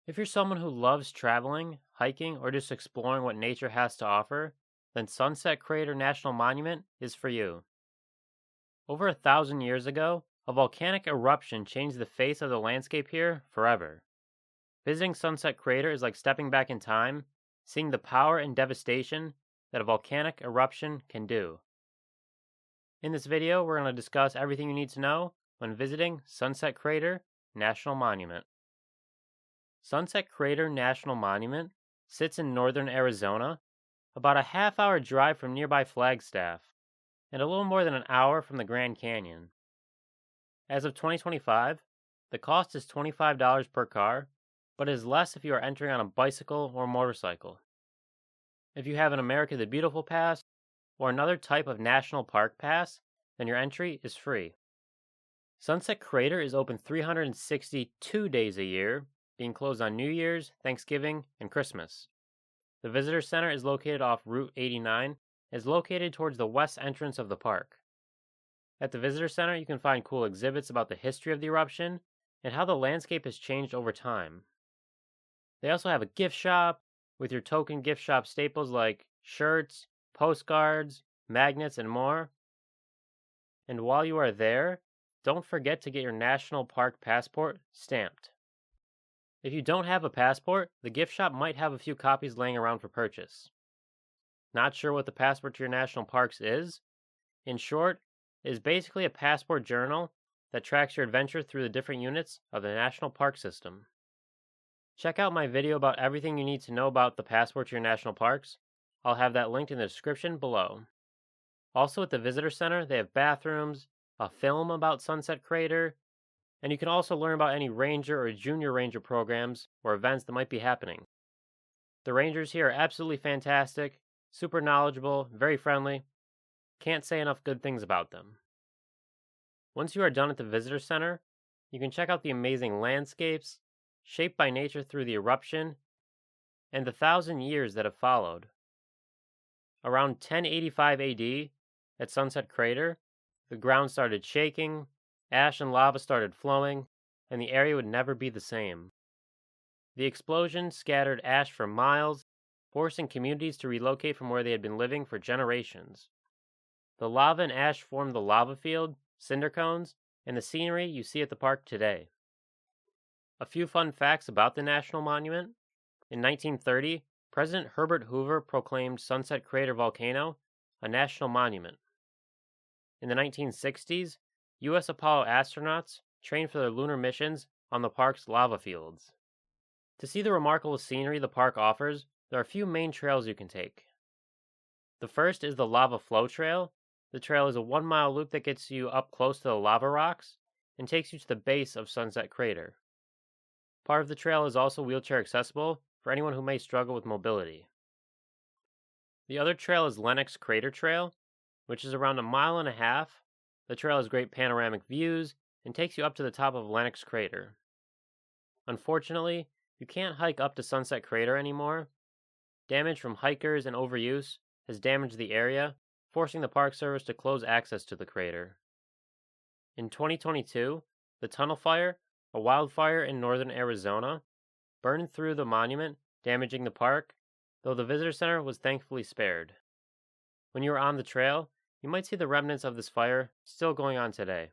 If you're someone who loves traveling, hiking, or just exploring what nature has to offer, then Sunset Crater National Monument is for you. Over 1,000 years ago, a volcanic eruption changed the face of the landscape here forever. Visiting Sunset Crater is like stepping back in time, seeing the power and devastation that a volcanic eruption can do. In this video, we're going to discuss everything you need to know when visiting Sunset Crater National Monument. Sunset Crater National Monument sits in northern Arizona, about a half-hour drive from nearby Flagstaff, and a little more than an hour from the Grand Canyon. As of 2025, the cost is $25 per car, but is less if you are entering on a bicycle or motorcycle. If you have an America the Beautiful pass or another type of national park pass, then your entry is free. Sunset Crater is open 362 days a year, being closed on New Year's, Thanksgiving, and Christmas. The Visitor Center is located off Route 89 and is located towards the west entrance of the park. At the Visitor Center, you can find cool exhibits about the history of the eruption and how the landscape has changed over time. They also have a gift shop with your token gift shop staples like shirts, postcards, magnets, and more. And while you are there, don't forget to get your National Park passport stamped. If you don't have a passport, the gift shop might have a few copies laying around for purchase. Not sure what the passport to your national parks is? In short, it is basically a passport journal that tracks your adventure through the different units of the national park system. Check out my video about everything you need to know about the passport to your national parks. I'll have that linked in the description below. Also at the Visitor Center, they have bathrooms, a film about Sunset Crater, and you can also learn about any ranger or junior ranger programs or events that might be happening. The rangers here are absolutely fantastic, super knowledgeable, very friendly. Can't say enough good things about them. Once you are done at the Visitor Center, you can check out the amazing landscapes, shaped by nature through the eruption, and the 1,000 years that have followed. Around 1085 AD, at Sunset Crater, the ground started shaking, ash and lava started flowing, and the area would never be the same. The explosion scattered ash for miles, forcing communities to relocate from where they had been living for generations. The lava and ash formed the lava field, cinder cones, and the scenery you see at the park today. A few fun facts about the National Monument. In 1930, President Herbert Hoover proclaimed Sunset Crater Volcano a national monument. In the 1960s, U.S. Apollo astronauts trained for their lunar missions on the park's lava fields. To see the remarkable scenery the park offers, there are a few main trails you can take. The first is the Lava Flow Trail. The trail is a 1-mile loop that gets you up close to the lava rocks and takes you to the base of Sunset Crater. Part of the trail is also wheelchair accessible for anyone who may struggle with mobility. The other trail is Lennox Crater Trail, which is around 1.5 miles. The trail has great panoramic views and takes you up to the top of Lennox Crater. Unfortunately, you can't hike up to Sunset Crater anymore. Damage from hikers and overuse has damaged the area, forcing the Park Service to close access to the crater. In 2022, the Tunnel Fire, a wildfire in northern Arizona, burned through the monument, damaging the park, though the Visitor Center was thankfully spared. When you are on the trail, you might see the remnants of this fire still going on today.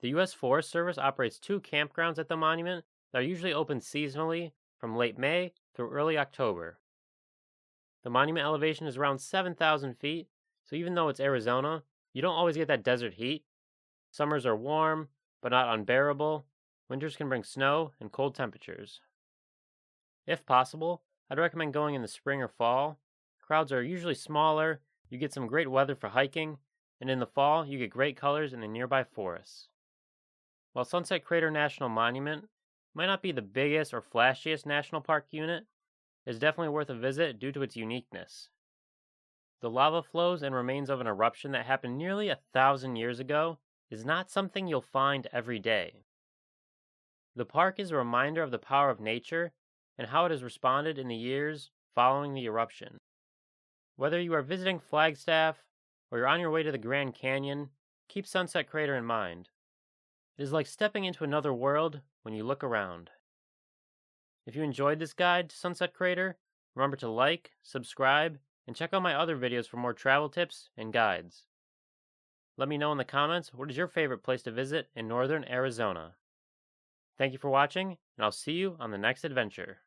The U.S. Forest Service operates 2 campgrounds at the monument that are usually open seasonally from late May through early October. The monument elevation is around 7,000 feet, so even though it's Arizona, you don't always get that desert heat. Summers are warm, but not unbearable. Winters can bring snow and cold temperatures. If possible, I'd recommend going in the spring or fall. Crowds are usually smaller, you get some great weather for hiking, and in the fall, you get great colors in the nearby forests. While Sunset Crater National Monument might not be the biggest or flashiest national park unit, it is definitely worth a visit due to its uniqueness. The lava flows and remains of an eruption that happened nearly 1,000 years ago is not something you'll find every day. The park is a reminder of the power of nature and how it has responded in the years following the eruption. Whether you are visiting Flagstaff or you're on your way to the Grand Canyon, keep Sunset Crater in mind. It is like stepping into another world when you look around. If you enjoyed this guide to Sunset Crater, remember to like, subscribe, and check out my other videos for more travel tips and guides. Let me know in the comments what is your favorite place to visit in northern Arizona. Thank you for watching, and I'll see you on the next adventure.